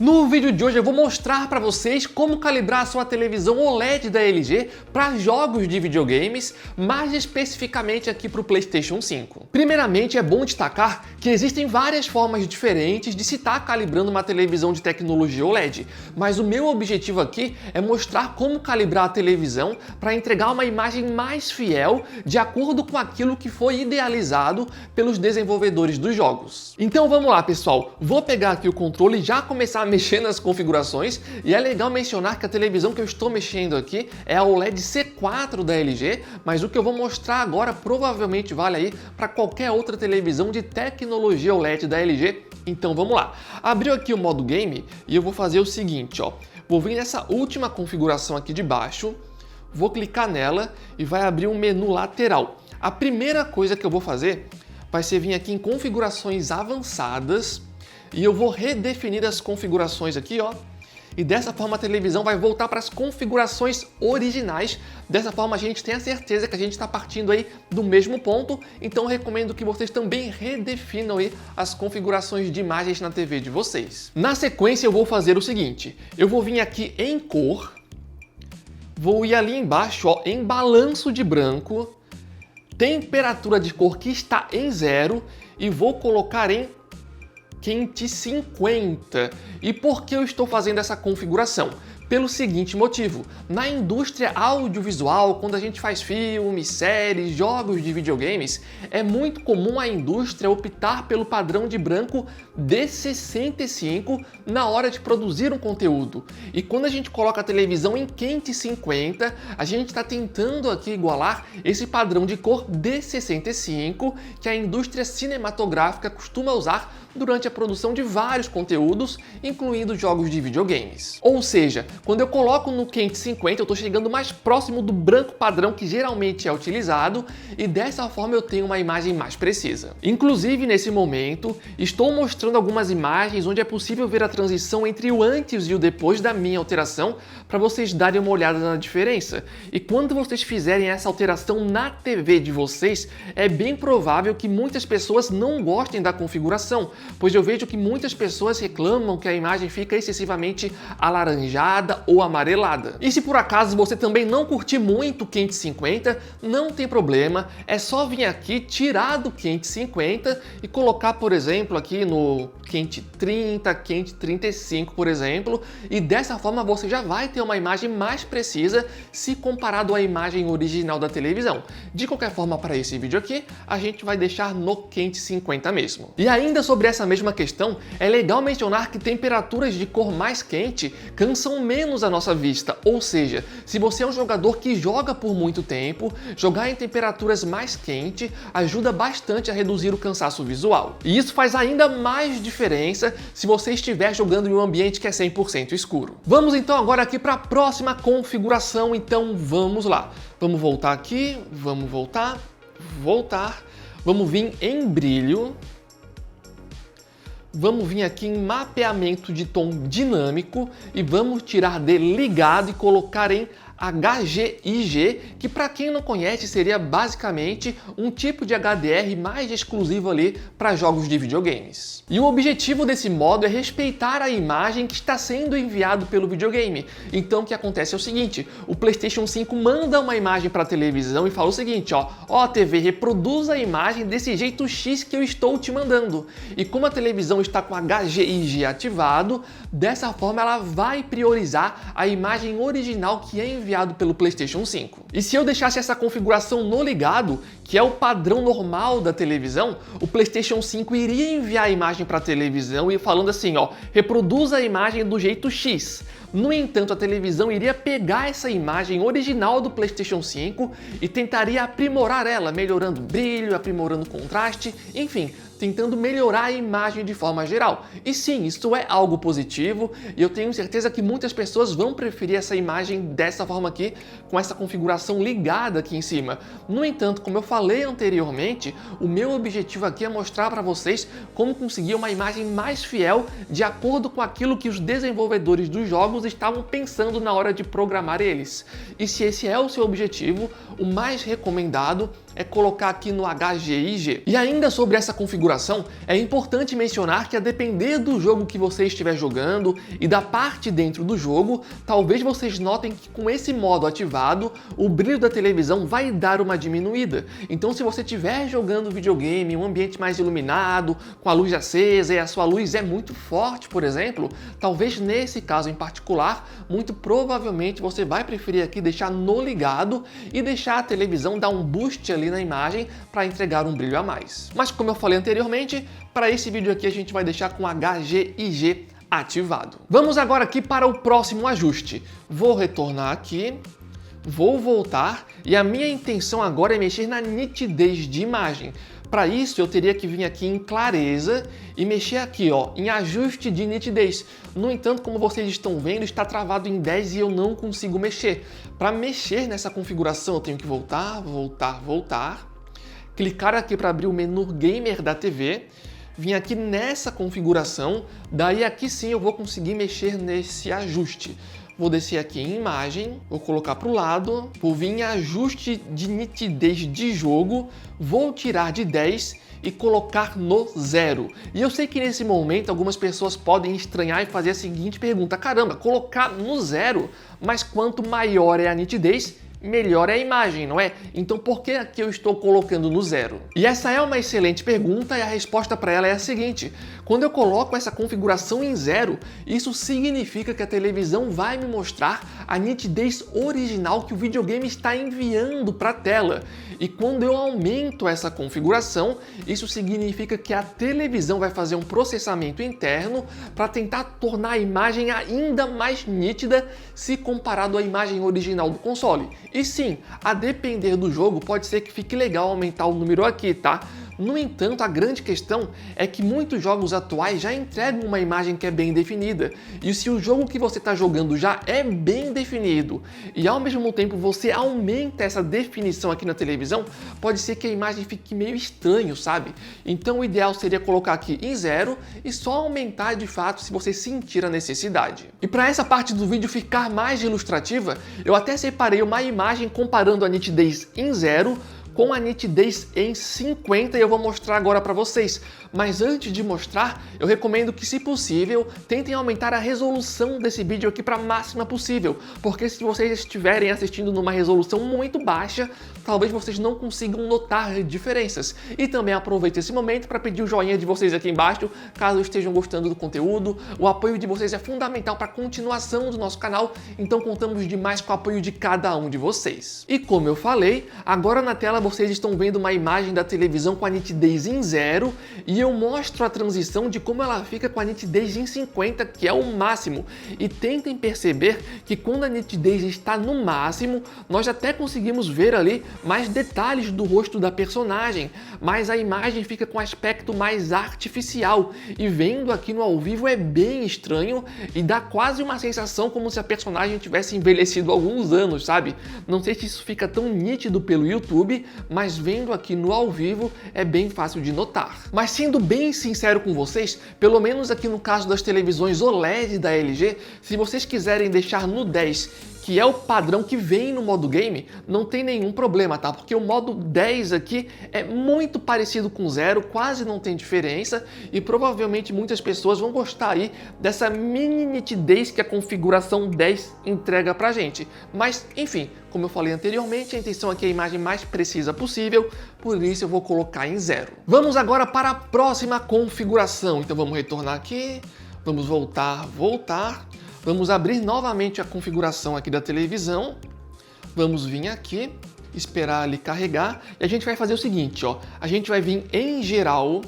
No vídeo de hoje eu vou mostrar para vocês como calibrar a sua televisão OLED da LG para jogos de videogames, mais especificamente aqui para o PlayStation 5. Primeiramente, é bom destacar que existem várias formas diferentes de se estar calibrando uma televisão de tecnologia OLED, mas o meu objetivo aqui é mostrar como calibrar a televisão para entregar uma imagem mais fiel de acordo com aquilo que foi idealizado pelos desenvolvedores dos jogos. Então vamos lá, pessoal, vou pegar aqui o controle e já começar a mexer nas configurações, e é legal mencionar que a televisão que eu estou mexendo aqui é a OLED C4 da LG, mas o que eu vou mostrar agora provavelmente vale aí para qualquer outra televisão de tecnologia OLED da LG. Então vamos lá, abriu aqui o modo game e eu vou fazer o seguinte, ó, vou vir nessa última configuração aqui de baixo, vou clicar nela e vai abrir um menu lateral. A primeira coisa que eu vou fazer vai ser vir aqui em configurações avançadas e eu vou redefinir as configurações aqui, ó. E dessa forma a televisão vai voltar para as configurações originais. Dessa forma a gente tem a certeza que a gente está partindo aí do mesmo ponto. Então eu recomendo que vocês também redefinam aí as configurações de imagens na TV de vocês. Na sequência eu vou fazer o seguinte. Eu vou vir aqui em cor. Vou ir ali embaixo, ó, em balanço de branco. Temperatura de cor que está em 0. E vou colocar em quente 50. E por que eu estou fazendo essa configuração? Pelo seguinte motivo, na indústria audiovisual, quando a gente faz filmes, séries, jogos de videogames, é muito comum a indústria optar pelo padrão de branco D65 na hora de produzir um conteúdo. E quando a gente coloca a televisão em quente 50, a gente está tentando aqui igualar esse padrão de cor D65 que a indústria cinematográfica costuma usar durante a produção de vários conteúdos, incluindo jogos de videogames. Ou seja, quando eu coloco no quente 50, eu estou chegando mais próximo do branco padrão que geralmente é utilizado, e dessa forma eu tenho uma imagem mais precisa. Inclusive, nesse momento, estou mostrando algumas imagens onde é possível ver a transição entre o antes e o depois da minha alteração, para vocês darem uma olhada na diferença. E quando vocês fizerem essa alteração na TV de vocês, é bem provável que muitas pessoas não gostem da configuração, pois eu vejo que muitas pessoas reclamam que a imagem fica excessivamente alaranjada ou amarelada. E se por acaso você também não curtir muito o quente 50, não tem problema, é só vir aqui, tirar do quente 50 e colocar, por exemplo, aqui no quente 30, quente 35, por exemplo, e dessa forma você já vai ter uma imagem mais precisa se comparado à imagem original da televisão. De qualquer forma, para esse vídeo aqui, a gente vai deixar no quente 50 mesmo. E ainda sobre essa mesma questão, é legal mencionar que temperaturas de cor mais quente cansam menos a nossa vista, ou seja, se você é um jogador que joga por muito tempo, jogar em temperaturas mais quentes ajuda bastante a reduzir o cansaço visual. E isso faz ainda mais diferença se você estiver jogando em um ambiente que é 100% escuro. Vamos então agora aqui para a próxima configuração, então vamos lá. Vamos voltar aqui, vamos voltar, vamos vir em brilho. Vamos vir aqui em mapeamento de tom dinâmico e vamos tirar de ligado e colocar em HGIG, que para quem não conhece seria basicamente um tipo de HDR mais exclusivo ali para jogos de videogames. E o objetivo desse modo é respeitar a imagem que está sendo enviado pelo videogame. Então o que acontece é o seguinte, o PlayStation 5 manda uma imagem para a televisão e fala o seguinte, ó TV, reproduz a imagem desse jeito X que eu estou te mandando. E como a televisão está com HGIG ativado, dessa forma ela vai priorizar a imagem original que é enviada pelo PlayStation 5. E se eu deixasse essa configuração no ligado, que é o padrão normal da televisão, o PlayStation 5 iria enviar a imagem para a televisão e falando assim, ó, reproduza a imagem do jeito X. No entanto, a televisão iria pegar essa imagem original do PlayStation 5 e tentaria aprimorar ela, melhorando o brilho, aprimorando o contraste, enfim, tentando melhorar a imagem de forma geral. E sim, isso é algo positivo e eu tenho certeza que muitas pessoas vão preferir essa imagem dessa forma aqui, com essa configuração ligada aqui em cima. No entanto, como eu falei anteriormente, o meu objetivo aqui é mostrar para vocês como conseguir uma imagem mais fiel de acordo com aquilo que os desenvolvedores dos jogos estavam pensando na hora de programar eles. E se esse é o seu objetivo, o mais recomendado é colocar aqui no HGIG. E ainda sobre essa configuração configuração, é importante mencionar que a depender do jogo que você estiver jogando e da parte dentro do jogo, talvez vocês notem que com esse modo ativado, o brilho da televisão vai dar uma diminuída. Então se você estiver jogando videogame em um ambiente mais iluminado, com a luz acesa e a sua luz é muito forte, por exemplo, talvez nesse caso em particular, muito provavelmente você vai preferir aqui deixar no ligado e deixar a televisão dar um boost ali na imagem para entregar um brilho a mais. Mas como eu falei anteriormente, para esse vídeo aqui a gente vai deixar com HGIG ativado. Vamos agora aqui para o próximo ajuste. Vou retornar aqui, vou voltar e a minha intenção agora é mexer na nitidez de imagem. Para isso eu teria que vir aqui em clareza e mexer aqui ó, em ajuste de nitidez. No entanto, como vocês estão vendo, está travado em 10 e eu não consigo mexer. Para mexer nessa configuração eu tenho que voltar, clicar aqui para abrir o menu Gamer da TV, vim aqui nessa configuração, daí aqui sim eu vou conseguir mexer nesse ajuste. Vou descer aqui em imagem, vou colocar para o lado, vou vir em ajuste de nitidez de jogo, vou tirar de 10 e colocar no 0. E eu sei que nesse momento algumas pessoas podem estranhar e fazer a seguinte pergunta: caramba, colocar no 0, mas quanto maior é a nitidez, melhor é a imagem, não é? Então por que aqui eu estou colocando no 0? E essa é uma excelente pergunta e a resposta para ela é a seguinte: quando eu coloco essa configuração em 0, isso significa que a televisão vai me mostrar a nitidez original que o videogame está enviando para a tela. E quando eu aumento essa configuração, isso significa que a televisão vai fazer um processamento interno para tentar tornar a imagem ainda mais nítida se comparado à imagem original do console. E sim, a depender do jogo, pode ser que fique legal aumentar o número aqui, tá? No entanto, a grande questão é que muitos jogos atuais já entregam uma imagem que é bem definida. E se o jogo que você está jogando já é bem definido e ao mesmo tempo você aumenta essa definição aqui na televisão, pode ser que a imagem fique meio estranho, sabe? Então o ideal seria colocar aqui em 0 e só aumentar de fato se você sentir a necessidade. E para essa parte do vídeo ficar mais ilustrativa, eu até separei uma imagem comparando a nitidez em 0 com a nitidez em 50 e eu vou mostrar agora para vocês. Mas antes de mostrar, eu recomendo que, se possível, tentem aumentar a resolução desse vídeo aqui para a máxima possível, porque se vocês estiverem assistindo numa resolução muito baixa, talvez vocês não consigam notar diferenças. E também aproveito esse momento para pedir o joinha de vocês aqui embaixo, caso estejam gostando do conteúdo. O apoio de vocês é fundamental para a continuação do nosso canal, então contamos demais com o apoio de cada um de vocês. E como eu falei, agora na tela vocês estão vendo uma imagem da televisão com a nitidez em 0 e eu mostro a transição de como ela fica com a nitidez em 50, que é o máximo. E tentem perceber que quando a nitidez está no máximo, nós até conseguimos ver ali mais detalhes do rosto da personagem, mas a imagem fica com aspecto mais artificial. E vendo aqui no ao vivo é bem estranho e dá quase uma sensação como se a personagem tivesse envelhecido alguns anos, sabe? Não sei se isso fica tão nítido pelo YouTube, mas vendo aqui no ao vivo é bem fácil de notar. Mas sendo bem sincero com vocês, pelo menos aqui no caso das televisões OLED da LG, se vocês quiserem deixar no 10, que é o padrão que vem no modo game, não tem nenhum problema, tá? Porque o modo 10 aqui é muito parecido com 0, quase não tem diferença e provavelmente muitas pessoas vão gostar aí dessa mini nitidez que a configuração 10 entrega pra gente. Mas, enfim, como eu falei anteriormente, a intenção aqui é a imagem mais precisa possível, por isso eu vou colocar em 0. Vamos agora para a próxima configuração. Então vamos retornar aqui, vamos voltar. Vamos abrir novamente a configuração aqui da televisão. Vamos vir aqui, esperar ele carregar. E a gente vai fazer o seguinte, ó. A gente vai vir em geral,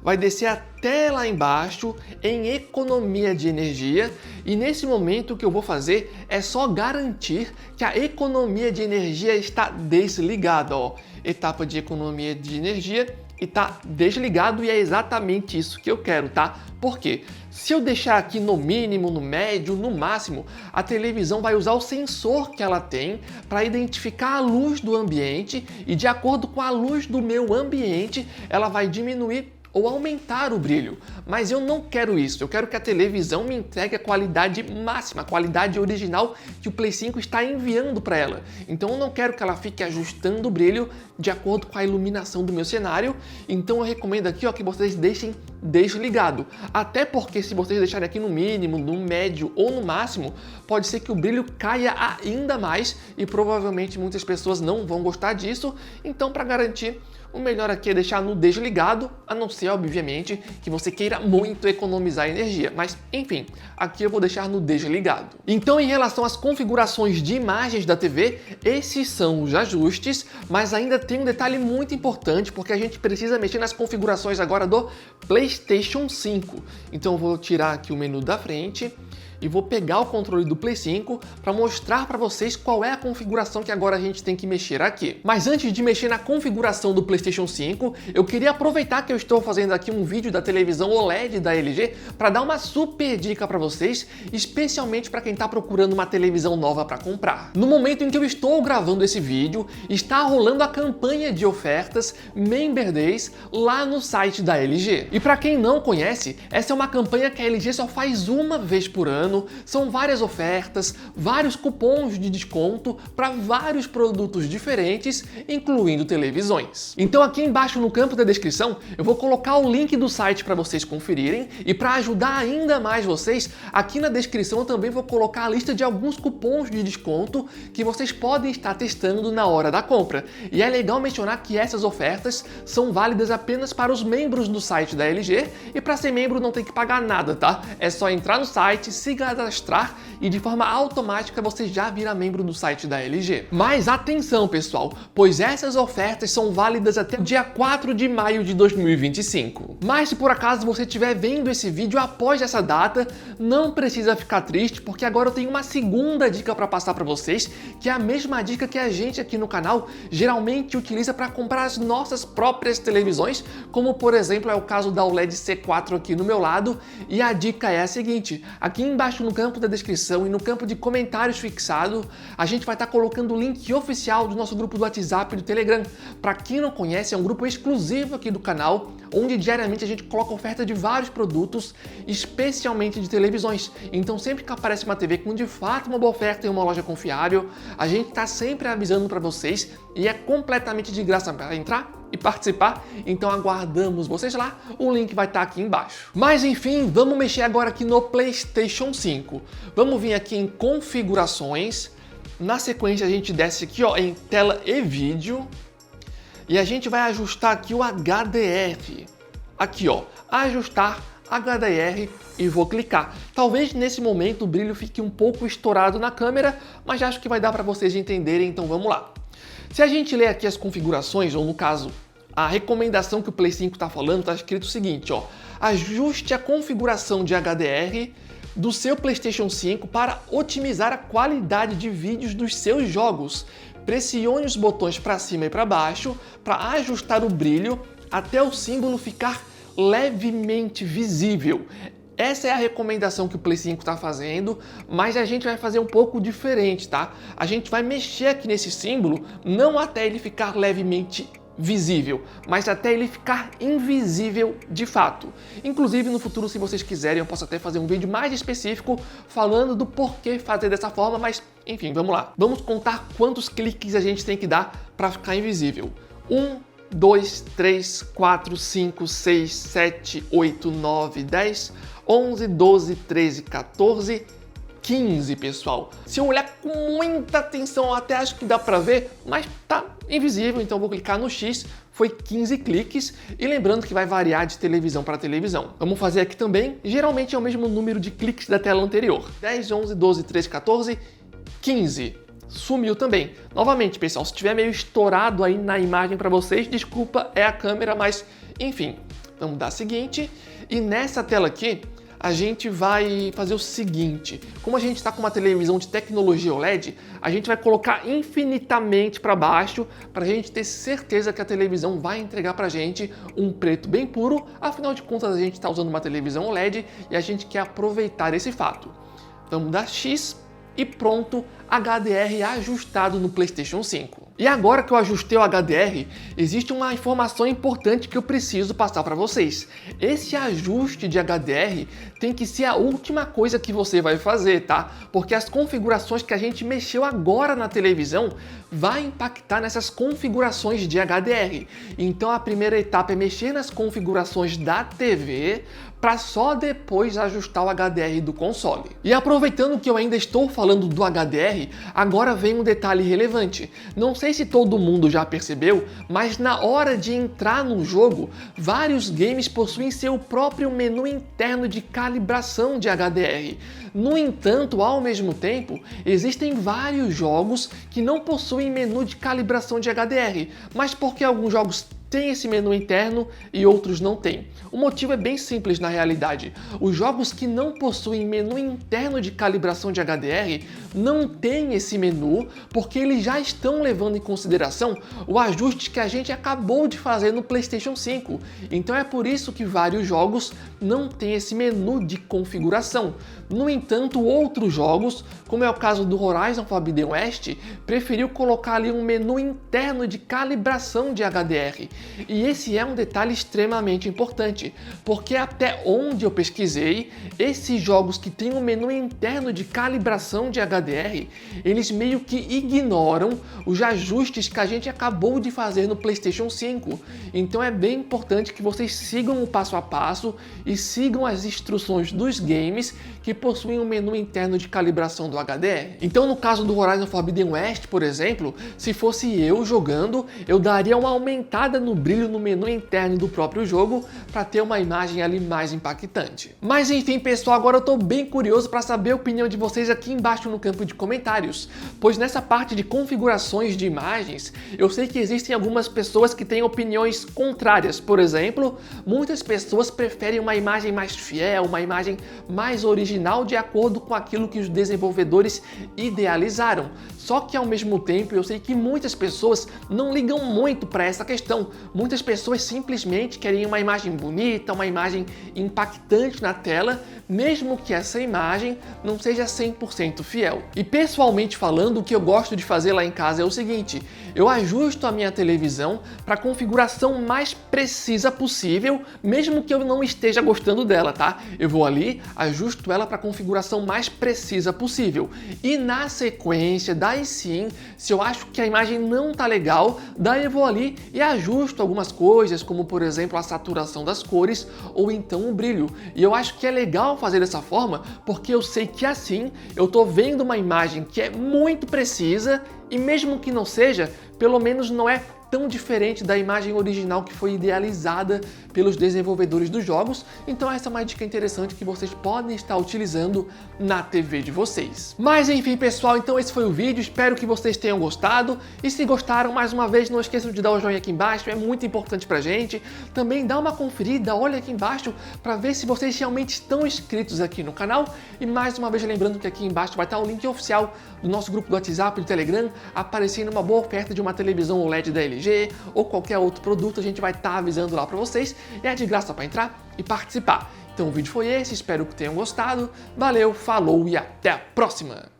vai descer até lá embaixo em economia de energia. E nesse momento o que eu vou fazer é só garantir que a economia de energia está desligada, ó. Etapa de economia de energia e tá desligado e é exatamente isso que eu quero, tá? Por quê? Se eu deixar aqui no mínimo, no médio, no máximo, a televisão vai usar o sensor que ela tem para identificar a luz do ambiente e de acordo com a luz do meu ambiente, ela vai diminuir ou aumentar o brilho, mas eu não quero isso. Eu quero que a televisão me entregue a qualidade máxima, a qualidade original que o Play 5 está enviando para ela. Então eu não quero que ela fique ajustando o brilho de acordo com a iluminação do meu cenário. Então eu recomendo aqui, ó, que vocês deixem desligado. Até porque se vocês deixarem aqui no mínimo, no médio ou no máximo, pode ser que o brilho caia ainda mais e provavelmente muitas pessoas não vão gostar disso. Então, para garantir, o melhor aqui é deixar no desligado, a não ser, obviamente, que você queira muito economizar energia. Mas, enfim, aqui eu vou deixar no desligado. Então, em relação às configurações de imagens da TV, esses são os ajustes, mas ainda tem um detalhe muito importante, porque a gente precisa mexer nas configurações agora do PlayStation 5. Então, eu vou tirar aqui o menu da frente e vou pegar o controle do Play 5 para mostrar para vocês qual é a configuração que agora a gente tem que mexer aqui. Mas antes de mexer na configuração do PlayStation 5, eu queria aproveitar que eu estou fazendo aqui um vídeo da televisão OLED da LG para dar uma super dica para vocês, especialmente para quem está procurando uma televisão nova para comprar. No momento em que eu estou gravando esse vídeo, está rolando a campanha de ofertas Member Days lá no site da LG. E para quem não conhece, essa é uma campanha que a LG só faz uma vez por ano. São várias ofertas, vários cupons de desconto para vários produtos diferentes, incluindo televisões. Então aqui embaixo no campo da descrição eu vou colocar o link do site para vocês conferirem, e para ajudar ainda mais vocês, aqui na descrição eu também vou colocar a lista de alguns cupons de desconto que vocês podem estar testando na hora da compra. E é legal mencionar que essas ofertas são válidas apenas para os membros do site da LG, e para ser membro não tem que pagar nada, tá? É só entrar no site, se cadastrar e de forma automática você já vira membro do site da LG. Mas atenção, pessoal, pois essas ofertas são válidas até o dia 4 de maio de 2025. Mas se por acaso você estiver vendo esse vídeo após essa data, não precisa ficar triste, porque agora eu tenho uma segunda dica para passar para vocês, que é a mesma dica que a gente aqui no canal geralmente utiliza para comprar as nossas próprias televisões, como por exemplo é o caso da OLED C4 aqui no meu lado. E a dica é a seguinte: aqui embaixo no campo da descrição e no campo de comentários fixado, a gente vai estar colocando o link oficial do nosso grupo do WhatsApp e do Telegram. Para quem não conhece, é um grupo exclusivo aqui do canal, onde diariamente a gente coloca oferta de vários produtos, especialmente de televisões. Então sempre que aparece uma TV com de fato uma boa oferta em uma loja confiável, a gente está sempre avisando para vocês, e é completamente de graça para entrar e participar, então aguardamos vocês lá, o link vai estar aqui embaixo. Mas enfim, vamos mexer agora aqui no PlayStation 5. Vamos vir aqui em configurações, na sequência a gente desce aqui, ó, em tela e vídeo, e a gente vai ajustar aqui o HDR. Aqui, ó, ajustar HDR, e vou clicar. Talvez nesse momento o brilho fique um pouco estourado na câmera, mas acho que vai dar para vocês entenderem, então vamos lá. Se a gente ler aqui as configurações, ou no caso, a recomendação que o Play 5 está falando, está escrito o seguinte, ó: ajuste a configuração de HDR do seu PlayStation 5 para otimizar a qualidade de vídeos dos seus jogos. Pressione os botões para cima e para baixo para ajustar o brilho até o símbolo ficar levemente visível. Essa é a recomendação que o Play 5 está fazendo, mas a gente vai fazer um pouco diferente, tá? A gente vai mexer aqui nesse símbolo, não até ele ficar levemente visível, mas até ele ficar invisível de fato. Inclusive no futuro, se vocês quiserem, eu posso até fazer um vídeo mais específico falando do porquê fazer dessa forma, mas enfim, vamos lá. Vamos contar quantos cliques a gente tem que dar para ficar invisível. 1, 2, 3, 4, 5, 6, 7, 8, 9, 10, 11, 12, 13, 14, 15, pessoal. Se eu olhar com muita atenção, eu até acho que dá pra ver, mas tá invisível, então eu vou clicar no X, foi 15 cliques, e lembrando que vai variar de televisão para televisão. Vamos fazer aqui também, geralmente é o mesmo número de cliques da tela anterior. 10, 11, 12, 13, 14, 15. Sumiu também. Novamente, pessoal, se tiver meio estourado aí na imagem para vocês, desculpa, é a câmera, mas enfim. Vamos dar seguinte, e nessa tela aqui, a gente vai fazer o seguinte: como a gente está com uma televisão de tecnologia OLED, a gente vai colocar infinitamente para baixo para a gente ter certeza que a televisão vai entregar para a gente um preto bem puro. Afinal de contas, a gente está usando uma televisão OLED e a gente quer aproveitar esse fato. Vamos dar X e pronto, HDR ajustado no PlayStation 5. E agora que eu ajustei o HDR, existe uma informação importante que eu preciso passar para vocês. Esse ajuste de HDR tem que ser a última coisa que você vai fazer, tá? Porque as configurações que a gente mexeu agora na televisão vai impactar nessas configurações de HDR. Então a primeira etapa é mexer nas configurações da TV para só depois ajustar o HDR do console. E aproveitando que eu ainda estou falando do HDR, agora vem um detalhe relevante. Não sei se todo mundo já percebeu, mas na hora de entrar no jogo, vários games possuem seu próprio menu interno de calibração de HDR. No entanto, ao mesmo tempo, existem vários jogos que não possuem menu de calibração de HDR, mas porque alguns jogos têm esse menu interno e outros não têm. O motivo é bem simples na realidade. Os jogos que não possuem menu interno de calibração de HDR não têm esse menu porque eles já estão levando em consideração o ajuste que a gente acabou de fazer no PlayStation 5. Então é por isso que vários jogos não têm esse menu de configuração. No entanto, outros jogos, como é o caso do Horizon Forbidden West, preferiu colocar ali um menu interno de calibração de HDR. E esse é um detalhe extremamente importante, porque até onde eu pesquisei, esses jogos que têm um menu interno de calibração de HDR, eles meio que ignoram os ajustes que a gente acabou de fazer no PlayStation 5. Então é bem importante que vocês sigam o passo a passo e sigam as instruções dos games que possuem um menu interno de calibração do HDR. Então no caso do Horizon Forbidden West, por exemplo, se fosse eu jogando, eu daria uma aumentada no brilho no menu interno do próprio jogo para ter uma imagem ali mais impactante. Mas enfim, pessoal, agora eu estou bem curioso para saber a opinião de vocês aqui embaixo no campo de comentários, pois nessa parte de configurações de imagens, eu sei que existem algumas pessoas que têm opiniões contrárias. Por exemplo, muitas pessoas preferem uma imagem mais fiel, uma imagem mais original de acordo com aquilo que os desenvolvedores idealizaram. Só que ao mesmo tempo eu sei que muitas pessoas não ligam muito para essa questão. Muitas pessoas simplesmente querem uma imagem bonita, uma imagem impactante na tela, mesmo que essa imagem não seja 100% fiel. E pessoalmente falando, o que eu gosto de fazer lá em casa é o seguinte: eu ajusto a minha televisão para a configuração mais precisa possível, mesmo que eu não esteja gostando dela, tá? Eu vou ali, ajusto ela para a configuração mais precisa possível. E na sequência, daí sim, se eu acho que a imagem não tá legal, daí eu vou ali e ajusto algumas coisas, como por exemplo a saturação das cores ou então o brilho. E eu acho que é legal fazer dessa forma porque eu sei que assim eu tô vendo uma imagem que é muito precisa e mesmo que não seja, pelo menos não é tão diferente da imagem original que foi idealizada pelos desenvolvedores dos jogos. Então essa é uma dica interessante que vocês podem estar utilizando na TV de vocês. Mas enfim, pessoal, então esse foi o vídeo, espero que vocês tenham gostado, e se gostaram, mais uma vez, não esqueçam de dar o joinha aqui embaixo, é muito importante pra gente. Também dá uma conferida, olha aqui embaixo para ver se vocês realmente estão inscritos aqui no canal, e mais uma vez lembrando que aqui embaixo vai estar o link oficial do nosso grupo do WhatsApp e do Telegram, aparecendo uma boa oferta de uma televisão OLED da LG ou qualquer outro produto, a gente vai estar avisando lá para vocês, e é de graça para entrar e participar. Então o vídeo foi esse, espero que tenham gostado, valeu, falou e até a próxima!